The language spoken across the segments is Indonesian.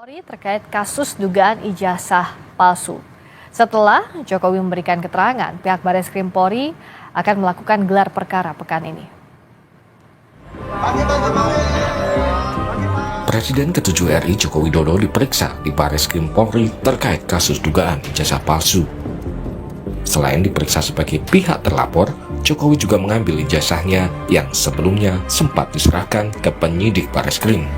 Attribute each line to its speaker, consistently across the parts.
Speaker 1: Polri terkait kasus dugaan ijazah palsu. Setelah Jokowi memberikan keterangan, pihak Bareskrim Polri akan melakukan gelar perkara pekan ini.
Speaker 2: Presiden ke-7 RI Joko Widodo diperiksa di Bareskrim Polri terkait kasus dugaan ijazah palsu. Selain diperiksa sebagai pihak terlapor, Jokowi juga mengambil ijazahnya yang sebelumnya sempat diserahkan ke penyidik Bareskrim.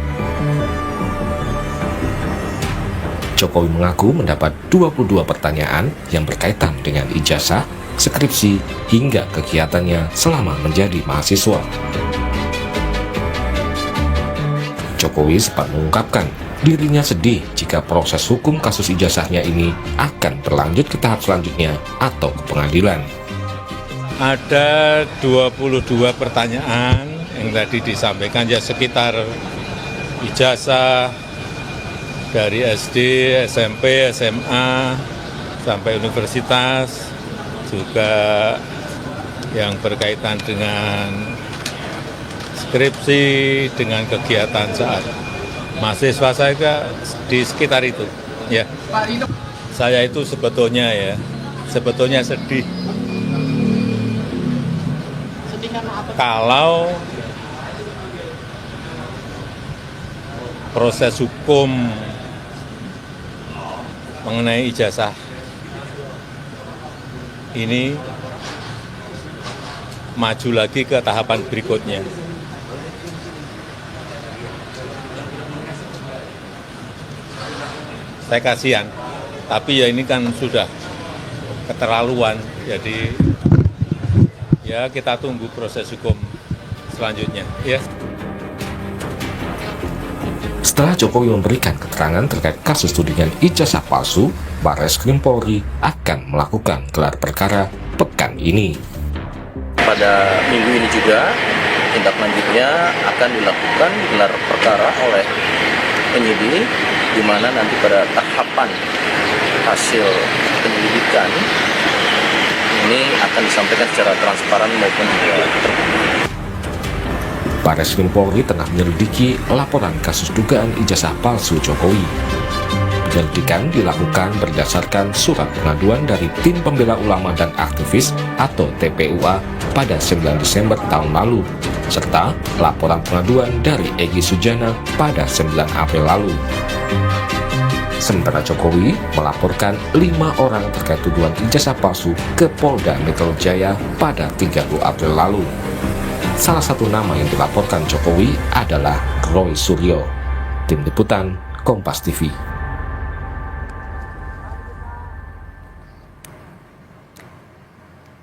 Speaker 2: Jokowi mengaku mendapat 22 pertanyaan yang berkaitan dengan ijazah, skripsi, hingga kegiatannya selama menjadi mahasiswa. Jokowi sempat mengungkapkan dirinya sedih jika proses hukum kasus ijazahnya ini akan berlanjut ke tahap selanjutnya atau ke pengadilan.
Speaker 3: Ada 22 pertanyaan yang tadi disampaikan, ya sekitar ijazah dari SD, SMP, SMA, sampai universitas, juga yang berkaitan dengan skripsi, dengan kegiatan saat mahasiswa saya di sekitar itu. Ya, saya itu sebetulnya sedih. Kalau proses hukum mengenai ijazah ini maju lagi ke tahapan berikutnya. Saya kasihan, tapi ya ini kan sudah keterlaluan, jadi ya kita tunggu proses hukum selanjutnya. Ya.
Speaker 2: Setelah Jokowi memberikan keterangan terkait kasus tudingan ijazah palsu, Bareskrim Polri akan melakukan gelar perkara pekan ini.
Speaker 4: Pada minggu ini juga, tindak lanjutnya akan dilakukan gelar perkara oleh penyidik, di mana nanti pada tahapan hasil penyelidikan ini akan disampaikan secara transparan maupun juga terbuka.
Speaker 2: Bareskrim Polri tengah menyelidiki laporan kasus dugaan ijazah palsu Jokowi. Penyelidikan dilakukan berdasarkan surat pengaduan dari Tim Pembela Ulama dan Aktivis atau TPUA pada 9 Desember tahun lalu, serta laporan pengaduan dari Egy Sujana pada 9 April lalu. Sementara Jokowi melaporkan 5 orang terkait tuduhan ijazah palsu ke Polda Metro Jaya pada 30 April lalu. Salah satu nama yang dilaporkan Jokowi adalah Roy Suryo. Tim Liputan, Kompas TV.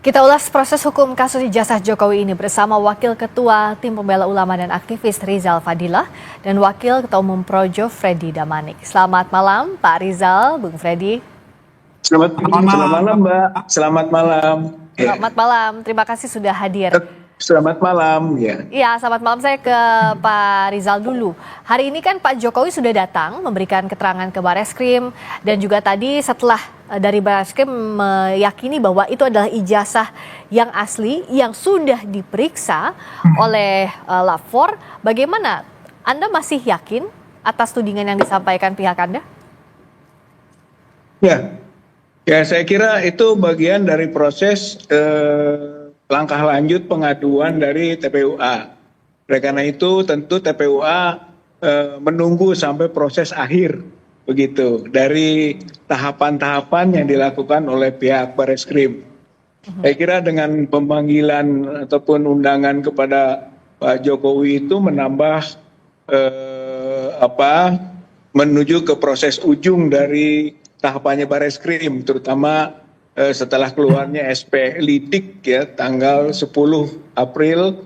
Speaker 1: Kita ulas proses hukum kasus ijazah Jokowi ini bersama Wakil Ketua Tim Pembela Ulama dan Aktivis Rizal Fadilah dan Wakil Ketua Umum Projo Freddy Damanik. Selamat malam Pak Rizal, Bung Freddy.
Speaker 5: Selamat malam Mbak, selamat malam.
Speaker 1: Selamat malam, terima kasih sudah hadir.
Speaker 5: Selamat malam, ya.
Speaker 1: Iya, selamat malam. Saya ke Pak Rizal dulu. Hari ini kan Pak Jokowi sudah datang memberikan keterangan ke Bareskrim dan juga tadi setelah dari Bareskrim meyakini bahwa itu adalah ijazah yang asli yang sudah diperiksa oleh lapor. Bagaimana? Anda masih yakin atas tudingan yang disampaikan pihak Anda?
Speaker 5: Ya, saya kira itu bagian dari proses langkah lanjut pengaduan dari TPUA. Oleh karena itu tentu TPUA menunggu sampai proses akhir begitu dari tahapan-tahapan yang dilakukan oleh pihak Bareskrim. Saya kira dengan pemanggilan ataupun undangan kepada Pak Jokowi itu menambah menuju ke proses ujung dari tahapannya Bareskrim, terutama setelah keluarnya SP Lidik ya tanggal 10 April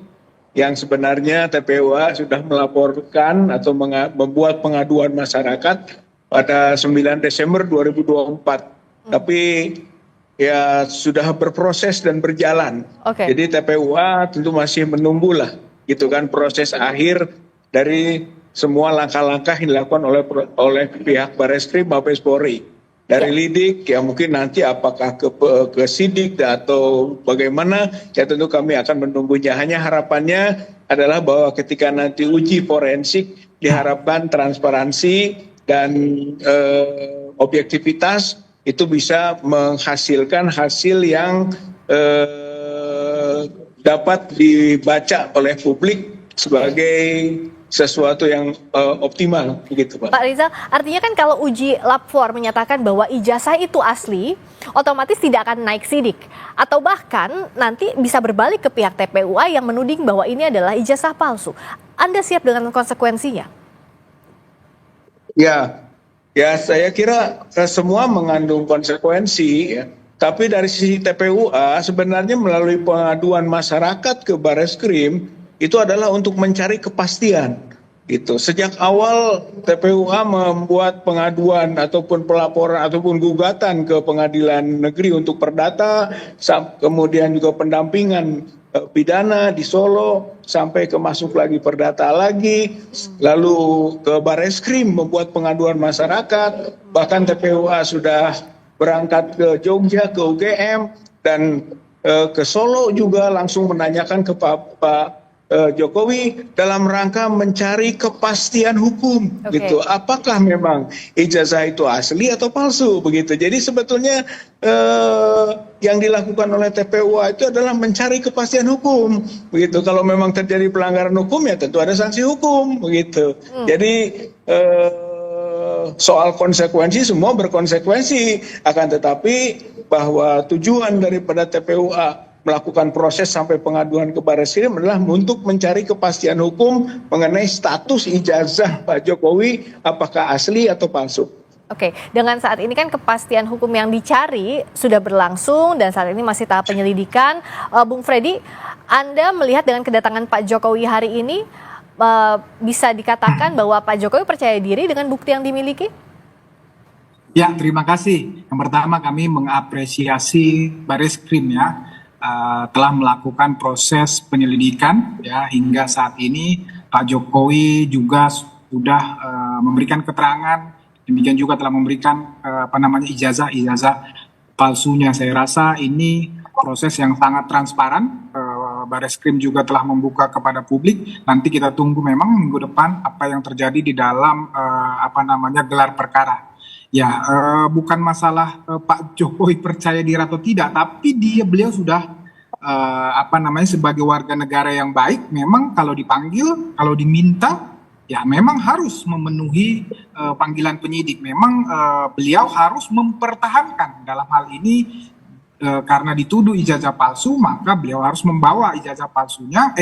Speaker 5: yang sebenarnya TPUA sudah melaporkan atau membuat pengaduan masyarakat pada 9 Desember 2024. Tapi ya sudah berproses dan berjalan. Jadi TPUA tentu masih menunggulah gitu kan proses akhir dari semua langkah-langkah yang dilakukan oleh pihak Bareskrim Mabes Polri. Dari lidik ya mungkin nanti apakah ke sidik atau bagaimana ya tentu kami akan menunggunya. Hanya harapannya adalah bahwa ketika nanti uji forensik diharapkan transparansi dan objektivitas itu bisa menghasilkan hasil yang dapat dibaca oleh publik sebagai sesuatu yang optimal, begitu Pak.
Speaker 1: Pak Rizal, artinya kan kalau uji lab 4 menyatakan bahwa ijazah itu asli, otomatis tidak akan naik sidik. Atau bahkan nanti bisa berbalik ke pihak TPUA yang menuding bahwa ini adalah ijazah palsu. Anda siap dengan konsekuensinya?
Speaker 5: Ya, saya kira semua mengandung konsekuensi ya. Tapi dari sisi TPUA sebenarnya melalui pengaduan masyarakat ke Bareskrim itu adalah untuk mencari kepastian. Gitu. Sejak awal TPUA membuat pengaduan ataupun pelaporan ataupun gugatan ke Pengadilan Negeri untuk perdata, kemudian juga pendampingan pidana di Solo, sampai ke masuk lagi perdata lagi, lalu ke Bareskrim membuat pengaduan masyarakat, bahkan TPUA sudah berangkat ke Jogja, ke UGM, dan ke Solo juga langsung menanyakan ke Pak Jokowi dalam rangka mencari kepastian hukum, gitu. Apakah memang ijazah itu asli atau palsu, begitu. Jadi sebetulnya yang dilakukan oleh TPUA itu adalah mencari kepastian hukum, begitu. Kalau memang terjadi pelanggaran hukum ya tentu ada sanksi hukum, begitu. Jadi soal konsekuensi semua berkonsekuensi, akan tetapi bahwa tujuan daripada TPUA melakukan proses sampai pengaduan ke Bareskrim adalah untuk mencari kepastian hukum mengenai status ijazah Pak Jokowi apakah asli atau palsu.
Speaker 1: Oke, dengan saat ini kan kepastian hukum yang dicari sudah berlangsung dan saat ini masih tahap penyelidikan. Bung Freddy, Anda melihat dengan kedatangan Pak Jokowi hari ini bisa dikatakan bahwa Pak Jokowi percaya diri dengan bukti yang dimiliki?
Speaker 6: Ya, terima kasih. Yang pertama kami mengapresiasi Bareskrim ya. Telah melakukan proses penyelidikan ya hingga saat ini. Pak Jokowi juga sudah memberikan keterangan, demikian juga telah memberikan ijazah palsunya. Saya rasa ini proses yang sangat transparan. Bareskrim juga telah membuka kepada publik. Nanti kita tunggu memang minggu depan apa yang terjadi di dalam gelar perkara. Ya, bukan masalah Pak Jokowi percaya diri atau tidak, tapi beliau sudah sebagai warga negara yang baik. Memang kalau dipanggil, kalau diminta, ya memang harus memenuhi panggilan penyidik. Memang beliau harus mempertahankan dalam hal ini karena dituduh ijazah palsu, maka beliau harus membawa ijazah palsunya.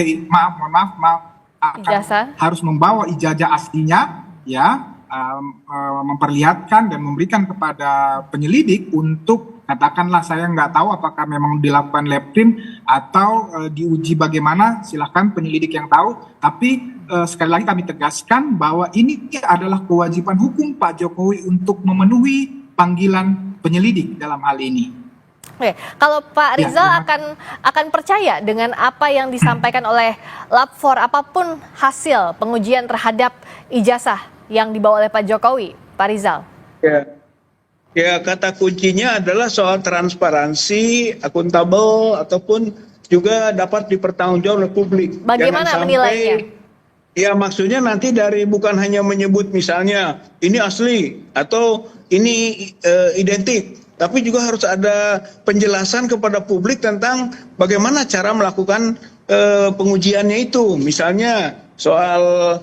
Speaker 6: Harus membawa ijazah aslinya, ya. Memperlihatkan dan memberikan kepada penyelidik untuk katakanlah saya nggak tahu apakah memang dilakukan lab print atau diuji bagaimana, silahkan penyelidik yang tahu, tapi sekali lagi kami tegaskan bahwa ini adalah kewajiban hukum Pak Jokowi untuk memenuhi panggilan penyelidik dalam hal ini.
Speaker 1: Oke, kalau Pak Rizal akan percaya dengan apa yang disampaikan oleh lab 4 apapun hasil pengujian terhadap ijazah yang dibawa oleh Pak Jokowi, Pak Rizal?
Speaker 5: Ya, kata kuncinya adalah soal transparansi, akuntabel, ataupun juga dapat dipertanggungjawabkan oleh publik.
Speaker 1: Bagaimana menilainya?
Speaker 5: Ya, maksudnya nanti dari bukan hanya menyebut misalnya ini asli atau ini identik, tapi juga harus ada penjelasan kepada publik tentang bagaimana cara melakukan pengujiannya itu. Misalnya soal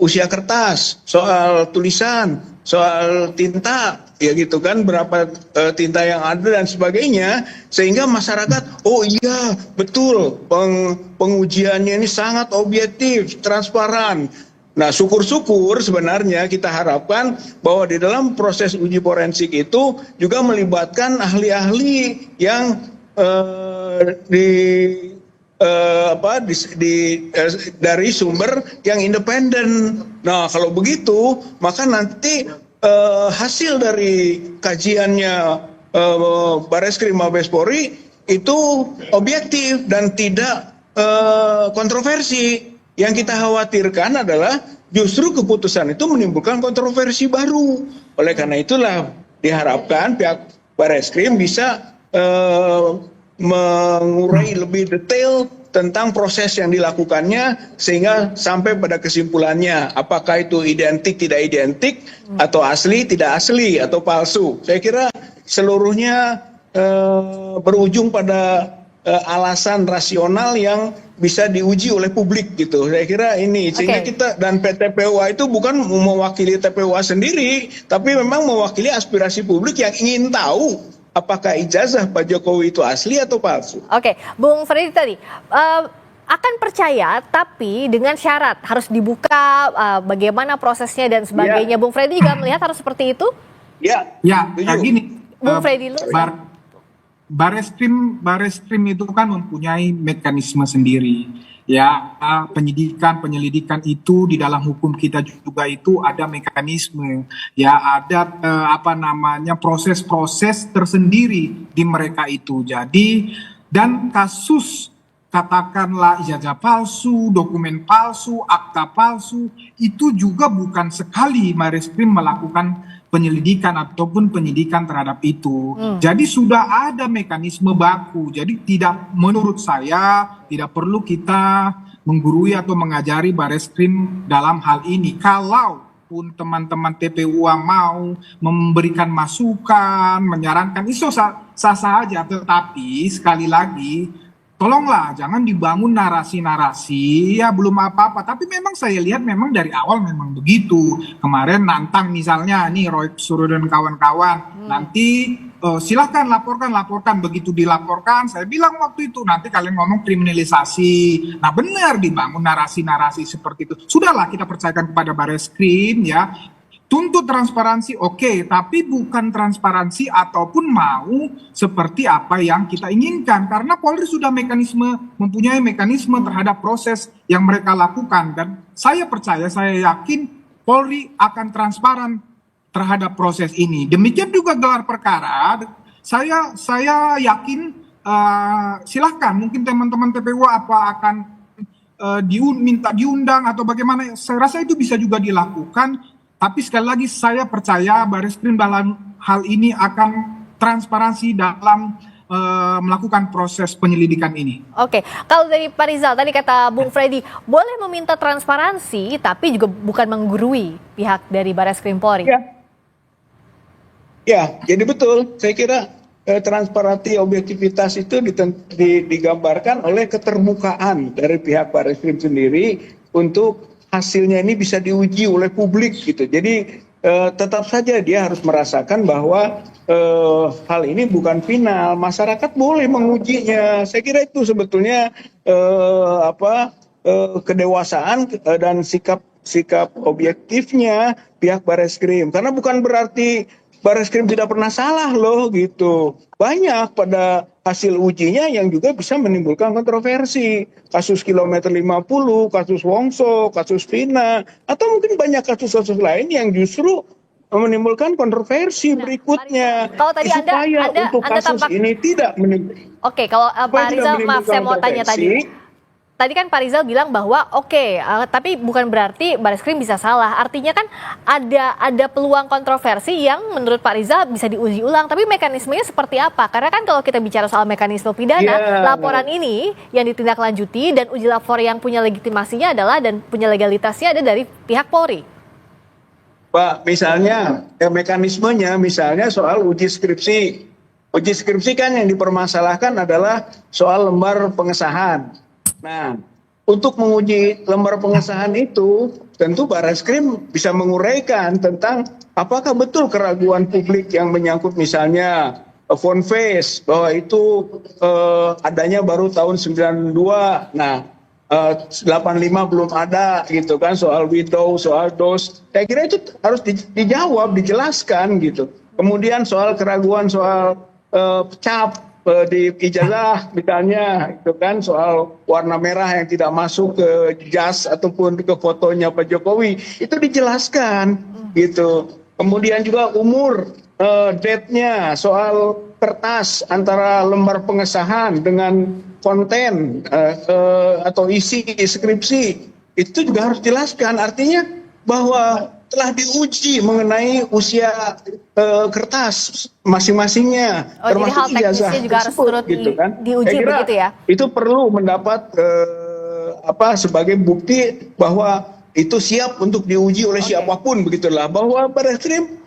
Speaker 5: usia kertas, soal tulisan, soal tinta, ya gitu kan, berapa tinta yang ada dan sebagainya, sehingga masyarakat, oh iya betul pengujiannya ini sangat objektif, transparan. Nah, syukur-syukur sebenarnya kita harapkan bahwa di dalam proses uji forensik itu juga melibatkan ahli-ahli yang dari sumber yang independen. Nah, kalau begitu maka nanti hasil dari kajiannya Bareskrim Mabes Polri itu objektif dan tidak kontroversi. Yang kita khawatirkan adalah justru keputusan itu menimbulkan kontroversi baru. Oleh karena itulah diharapkan pihak Bareskrim bisa mengurai lebih detail tentang proses yang dilakukannya sehingga sampai pada kesimpulannya apakah itu identik tidak identik atau asli tidak asli atau palsu. Saya kira seluruhnya berujung pada alasan rasional yang bisa diuji oleh publik gitu. Saya kira ini sehingga kita dan TPUA itu bukan mewakili TPUA sendiri, tapi memang mewakili aspirasi publik yang ingin tahu apakah ijazah Pak Jokowi itu asli atau palsu.
Speaker 1: Oke, Bung Freddy tadi akan percaya tapi dengan syarat harus dibuka bagaimana prosesnya dan sebagainya. Bung Freddy juga melihat harus seperti itu?
Speaker 5: Ya,
Speaker 6: kayak gini.
Speaker 1: Bung Freddy
Speaker 6: Bareskrim itu kan mempunyai mekanisme sendiri. Ya, penyelidikan itu di dalam hukum kita juga itu ada mekanisme. Ya, ada proses-proses tersendiri di mereka itu. Jadi, dan kasus katakanlah ijazah palsu, dokumen palsu, akta palsu, itu juga bukan sekali Bareskrim melakukan penyelidikan ataupun penyidikan terhadap itu. Jadi sudah ada mekanisme baku. Jadi menurut saya tidak perlu kita menggurui atau mengajari Bareskrim dalam hal ini. Kalaupun teman-teman TPUA mau memberikan masukan, menyarankan, itu sah-sah aja. Tetapi sekali lagi, tolonglah jangan dibangun narasi-narasi ya belum apa-apa, tapi memang saya lihat memang dari awal memang begitu. Kemarin nantang misalnya nih Roy Suryo dan kawan-kawan, nanti silahkan laporkan, begitu dilaporkan saya bilang waktu itu nanti kalian ngomong kriminalisasi. Nah benar dibangun narasi-narasi seperti itu. Sudahlah kita percayakan kepada Bareskrim ya. Tuntut transparansi oke, tapi bukan transparansi ataupun mau seperti apa yang kita inginkan. Karena Polri sudah mempunyai mekanisme terhadap proses yang mereka lakukan. Dan saya percaya, saya yakin Polri akan transparan terhadap proses ini. Demikian juga gelar perkara, saya yakin silahkan mungkin teman-teman TPU akan minta diundang atau bagaimana. Saya rasa itu bisa juga dilakukan. Tapi sekali lagi saya percaya Bareskrim dalam hal ini akan transparansi dalam melakukan proses penyelidikan ini. Oke,
Speaker 1: kalau dari Pak Rizal tadi kata Bung Freddy boleh meminta transparansi tapi juga bukan menggurui pihak dari Bareskrim Polri.
Speaker 5: Ya, jadi betul. Saya kira transparansi objektivitas itu digambarkan oleh keterbukaan dari pihak Bareskrim sendiri untuk hasilnya ini bisa diuji oleh publik gitu. Jadi tetap saja dia harus merasakan bahwa hal ini bukan final. Masyarakat boleh mengujinya. Saya kira itu sebetulnya kedewasaan dan sikap objektifnya pihak Bareskrim. Karena bukan berarti Bareskrim tidak pernah salah loh gitu. Banyak pada hasil ujinya yang juga bisa menimbulkan kontroversi. Kasus kilometer 50, kasus Wongso, kasus Vina, atau mungkin banyak kasus-kasus lain yang justru menimbulkan kontroversi berikutnya.
Speaker 1: Kalau tadi
Speaker 5: supaya untuk kasus ini tidak menimbulkan.
Speaker 1: Oke, kalau Pak Rizal, maaf saya mau tanya tadi. Tadi kan Pak Rizal bilang bahwa tapi bukan berarti Bareskrim bisa salah. Artinya kan ada peluang kontroversi yang menurut Pak Rizal bisa diuji ulang. Tapi mekanismenya seperti apa? Karena kan kalau kita bicara soal mekanisme pidana, laporan ini yang ditindaklanjuti dan uji lapor yang punya legitimasinya adalah dan punya legalitasnya ada dari pihak Polri.
Speaker 5: Pak, misalnya mekanismenya misalnya soal uji skripsi. Uji skripsi kan yang dipermasalahkan adalah soal lembar pengesahan. Nah, untuk menguji lembar pengesahan itu, tentu Bareskrim bisa menguraikan tentang apakah betul keraguan publik yang menyangkut misalnya phone face, bahwa itu adanya baru tahun 92, nah 85 belum ada gitu kan, soal Windows, soal DOS. Saya kira itu harus dijawab, dijelaskan gitu. Kemudian soal keraguan soal cap di ijazah misalnya itu kan, soal warna merah yang tidak masuk ke jas ataupun ke fotonya Pak Jokowi, itu dijelaskan gitu. Kemudian juga umur, date-nya, soal kertas antara lembar pengesahan dengan konten atau isi skripsi, itu juga harus dijelaskan. Artinya bahwa telah diuji mengenai usia kertas masing-masingnya,
Speaker 1: Oh, jadi hal
Speaker 5: ijazah
Speaker 1: teknisnya juga harus
Speaker 5: tersebut,
Speaker 1: turut
Speaker 5: kan.
Speaker 1: diuji
Speaker 5: Saya kira
Speaker 1: begitu ya?
Speaker 5: itu perlu mendapat sebagai bukti bahwa itu siap untuk diuji oleh siapapun, begitulah, bahwa Bareskrim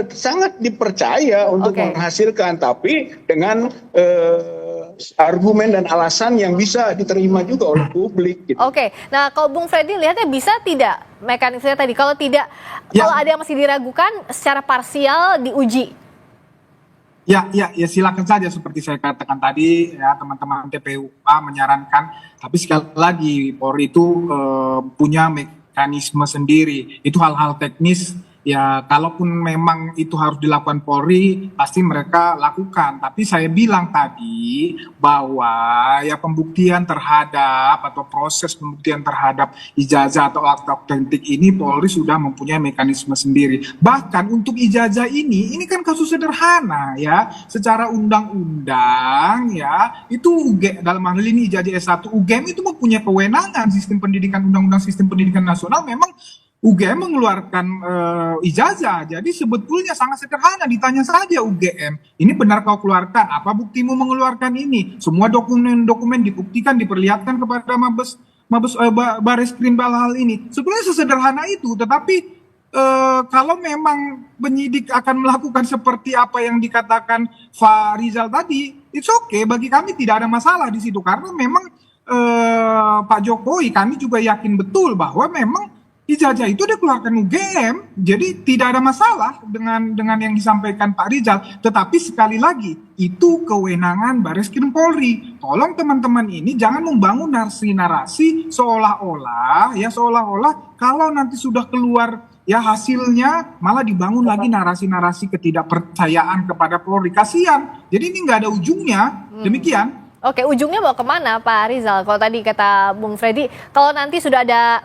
Speaker 5: sangat dipercaya untuk menghasilkan, tapi dengan argumen dan alasan yang bisa diterima juga oleh publik. Gitu.
Speaker 1: Oke, nah kalau Bung Freddy lihatnya bisa tidak mekanismenya tadi? Kalau tidak, kalau ada yang masih diragukan, secara parsial diuji.
Speaker 6: Ya silakan saja, seperti saya katakan tadi ya, teman-teman TPUA menyarankan, tapi sekali lagi Polri itu punya mekanisme sendiri, itu hal-hal teknis. Ya, kalaupun memang itu harus dilakukan Polri, pasti mereka lakukan. Tapi saya bilang tadi bahwa ya pembuktian terhadap atau proses pembuktian terhadap ijazah atau akte autentik ini Polri sudah mempunyai mekanisme sendiri. Bahkan untuk ijazah ini kan kasus sederhana ya. Secara undang-undang ya, itu dalam hal ini ijazah S1 UGM itu mempunyai kewenangan sistem pendidikan, undang-undang sistem pendidikan nasional memang UGM mengeluarkan ijazah, jadi sebetulnya sangat sederhana, ditanya saja UGM, ini benar kau keluarkan, apa buktimu mengeluarkan ini? Semua dokumen-dokumen dibuktikan, diperlihatkan kepada Mabes Bareskrim hal ini. Sebenarnya sesederhana itu, tetapi kalau memang penyidik akan melakukan seperti apa yang dikatakan Pak Rizal tadi, it's okay, bagi kami tidak ada masalah di situ, karena memang Pak Jokowi, kami juga yakin betul bahwa memang ijazah itu dikeluarkan UGM, jadi tidak ada masalah dengan yang disampaikan Pak Rizal. Tetapi sekali lagi, itu kewenangan Bareskrim Polri. Tolong teman-teman ini jangan membangun narasi-narasi seolah-olah kalau nanti sudah keluar ya hasilnya malah dibangun lagi narasi-narasi ketidakpercayaan kepada Polri. Kasihan. Jadi ini nggak ada ujungnya. Demikian.
Speaker 1: Oke, ujungnya mau kemana Pak Rizal? Kalau tadi kata Bung Freddy, kalau nanti sudah ada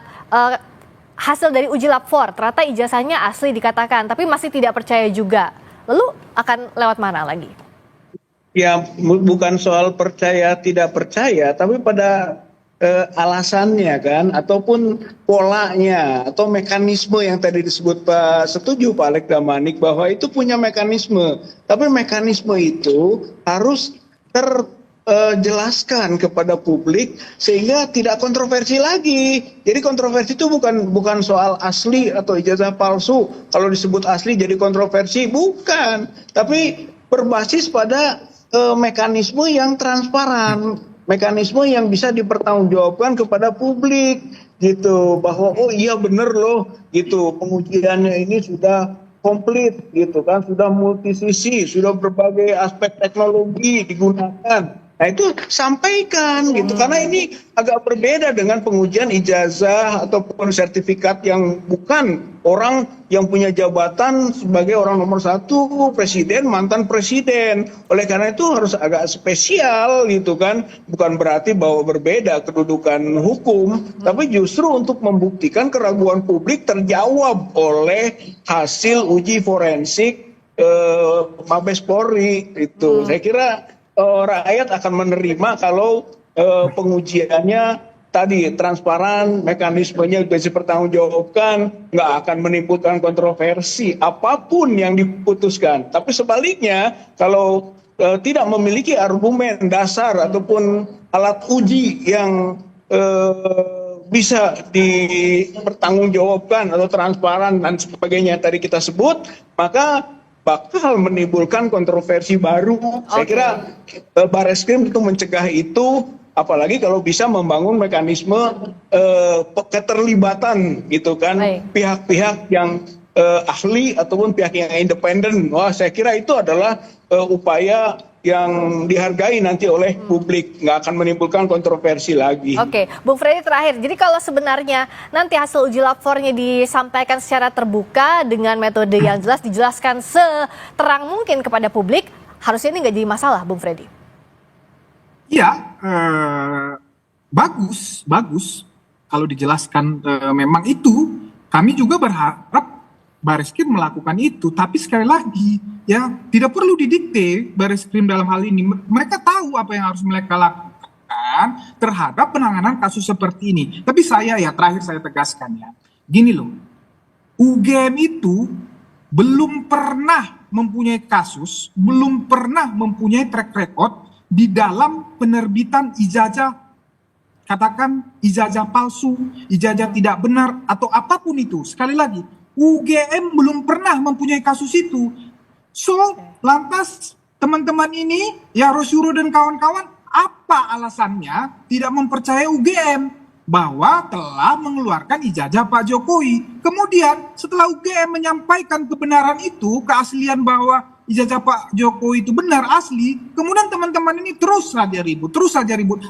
Speaker 1: hasil dari uji lapor, ternyata ijazahnya asli dikatakan, tapi masih tidak percaya juga. Lalu akan lewat mana lagi?
Speaker 5: Ya, bukan soal percaya tidak percaya, tapi pada alasannya kan, ataupun polanya, atau mekanisme yang tadi disebut Pak, setuju Pak Alek Damanik bahwa itu punya mekanisme. Tapi mekanisme itu harus jelaskan kepada publik sehingga tidak kontroversi lagi. Jadi kontroversi itu bukan soal asli atau ijazah palsu. Kalau disebut asli jadi kontroversi, bukan. Tapi berbasis pada mekanisme yang transparan, mekanisme yang bisa dipertanggungjawabkan kepada publik, gitu. Bahwa oh iya bener loh, gitu. Pengujiannya ini sudah komplit, gitu kan, sudah multisisi, sudah berbagai aspek teknologi digunakan. Nah itu sampaikan gitu, karena ini agak berbeda dengan pengujian ijazah ataupun sertifikat yang bukan orang yang punya jabatan sebagai orang nomor 1, presiden, mantan presiden. Oleh karena itu harus agak spesial gitu kan, bukan berarti bahwa berbeda kedudukan hukum, tapi justru untuk membuktikan keraguan publik terjawab oleh hasil uji forensik Mabes Polri itu. Saya kira rakyat akan menerima kalau pengujiannya tadi transparan, mekanismenya bisa dipertanggungjawabkan, nggak akan menimbulkan kontroversi apapun yang diputuskan. Tapi sebaliknya, kalau tidak memiliki argumen dasar ataupun alat uji yang bisa dipertanggungjawabkan atau transparan dan sebagainya tadi kita sebut, maka bakal menimbulkan kontroversi baru. Saya kira Bareskrim itu mencegah itu, apalagi kalau bisa membangun mekanisme keterlibatan gitu kan, pihak-pihak yang ahli ataupun pihak yang independen. Wah, saya kira itu adalah upaya yang dihargai nanti oleh publik, nggak akan menimbulkan kontroversi lagi.
Speaker 1: Oke, Bung Freddy terakhir, jadi kalau sebenarnya nanti hasil uji lapornya disampaikan secara terbuka dengan metode yang jelas, dijelaskan seterang mungkin kepada publik, harusnya ini nggak jadi masalah, Bung Freddy?
Speaker 6: Iya, bagus kalau dijelaskan memang itu. Kami juga berharap Bareskrim melakukan itu, tapi sekali lagi ya tidak perlu didikte Bareskrim dalam hal ini. Mereka tahu apa yang harus mereka lakukan terhadap penanganan kasus seperti ini. Tapi saya terakhir saya tegaskan ya, gini loh, UGM itu belum pernah mempunyai kasus, belum pernah mempunyai track record di dalam penerbitan ijazah, katakan ijazah palsu, ijazah tidak benar, atau apapun itu. Sekali lagi, UGM belum pernah mempunyai kasus itu. So, lantas teman-teman ini, ya Rosyuro dan kawan-kawan, apa alasannya tidak mempercayai UGM bahwa telah mengeluarkan ijazah Pak Jokowi? Kemudian setelah UGM menyampaikan kebenaran itu, keaslian bahwa ijazah Pak Jokowi itu benar asli, kemudian teman-teman ini terus saja ribut.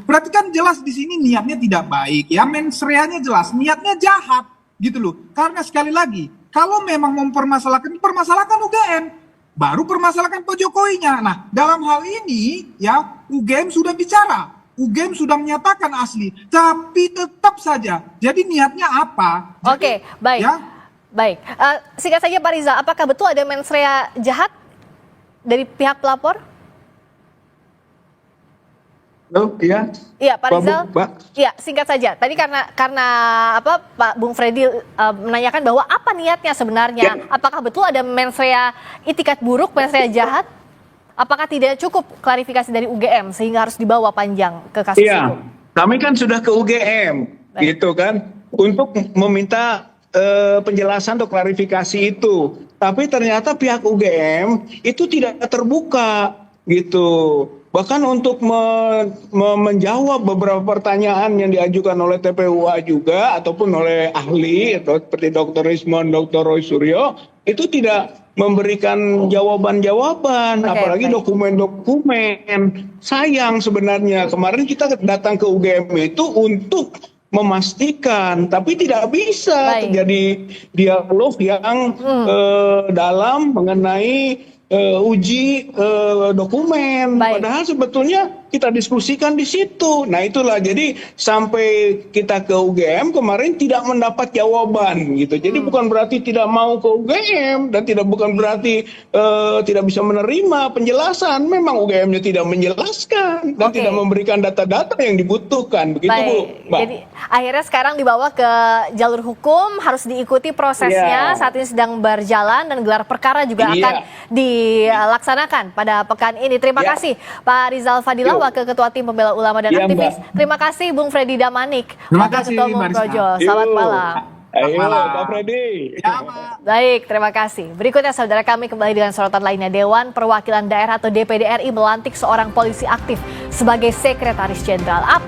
Speaker 6: Berarti kan jelas di sini niatnya tidak baik, ya, mensreanya jelas, niatnya jahat, gitu loh. Karena sekali lagi, kalau memang mempermasalahkan, permasalahkan UGM, baru permasalahkan Pak Jokowinya. Nah, dalam hal ini, ya, UGM sudah bicara. UGM sudah menyatakan asli, tapi tetap saja. Jadi niatnya apa?
Speaker 1: Oke, baik.
Speaker 6: Ya,
Speaker 1: Baik. Singkat saja Pak Rizal, apakah betul ada mens rea jahat dari pihak pelapor?
Speaker 5: Ya.
Speaker 1: Iya, Pak Rizal.
Speaker 5: Pak.
Speaker 1: Iya, singkat saja. Tadi karena apa Pak Bung Freddy menanyakan bahwa apa niatnya sebenarnya? Apakah betul ada mens rea itikat buruk, mens rea jahat? Apakah tidak cukup klarifikasi dari UGM sehingga harus dibawa panjang ke kasus
Speaker 5: Iya,
Speaker 1: itu?
Speaker 5: kami kan sudah ke UGM,
Speaker 1: Baik.
Speaker 5: gitu kan, untuk meminta penjelasan atau klarifikasi itu. Tapi ternyata pihak UGM itu tidak terbuka, gitu. Bahkan untuk menjawab beberapa pertanyaan yang diajukan oleh TPUA juga ataupun oleh ahli atau seperti Dr. Rismon, Dr. Roy Suryo, itu tidak memberikan jawaban-jawaban,
Speaker 1: Oke,
Speaker 5: apalagi
Speaker 1: baik.
Speaker 5: dokumen-dokumen. Sayang sebenarnya, kemarin kita datang ke UGM itu untuk memastikan, tapi tidak bisa
Speaker 1: Baik.
Speaker 5: terjadi dialog yang dalam mengenai uji dokumen.
Speaker 1: Baik.
Speaker 5: Padahal sebetulnya kita diskusikan di situ. Nah itulah, jadi sampai kita ke UGM kemarin tidak mendapat jawaban gitu. Jadi bukan berarti tidak mau ke UGM dan bukan berarti tidak bisa menerima penjelasan. Memang UGM-nya tidak menjelaskan dan
Speaker 1: Oke.
Speaker 5: tidak memberikan data-data yang dibutuhkan. Begitu Bu,
Speaker 1: Baik,
Speaker 5: Mbak.
Speaker 1: jadi akhirnya sekarang dibawa ke jalur hukum, harus diikuti prosesnya.
Speaker 5: Iya.
Speaker 1: Saat ini sedang berjalan dan gelar perkara juga
Speaker 5: Iya.
Speaker 1: akan dilaksanakan pada pekan ini. Terima
Speaker 5: Ya.
Speaker 1: kasih Pak Rizal Fadila,
Speaker 5: Yuk.
Speaker 1: Wakil Ketua Tim Pembela Ulama dan
Speaker 5: Iya,
Speaker 1: Aktivis.
Speaker 5: Mbak.
Speaker 1: Terima kasih Bung Freddy Damanik,
Speaker 6: Terima
Speaker 1: Wakil
Speaker 6: kasih,
Speaker 1: Ketua Umum
Speaker 6: Mbak Rizka.
Speaker 1: Projo. Selamat
Speaker 5: Yuk.
Speaker 1: malam.
Speaker 5: Ayo
Speaker 6: malam.
Speaker 5: Pak Freddy.
Speaker 6: ya Pak.
Speaker 1: Baik, terima kasih. Berikutnya saudara kami kembali dengan sorotan lainnya. Dewan Perwakilan Daerah atau DPD RI melantik seorang polisi aktif sebagai Sekretaris Jenderal. Apa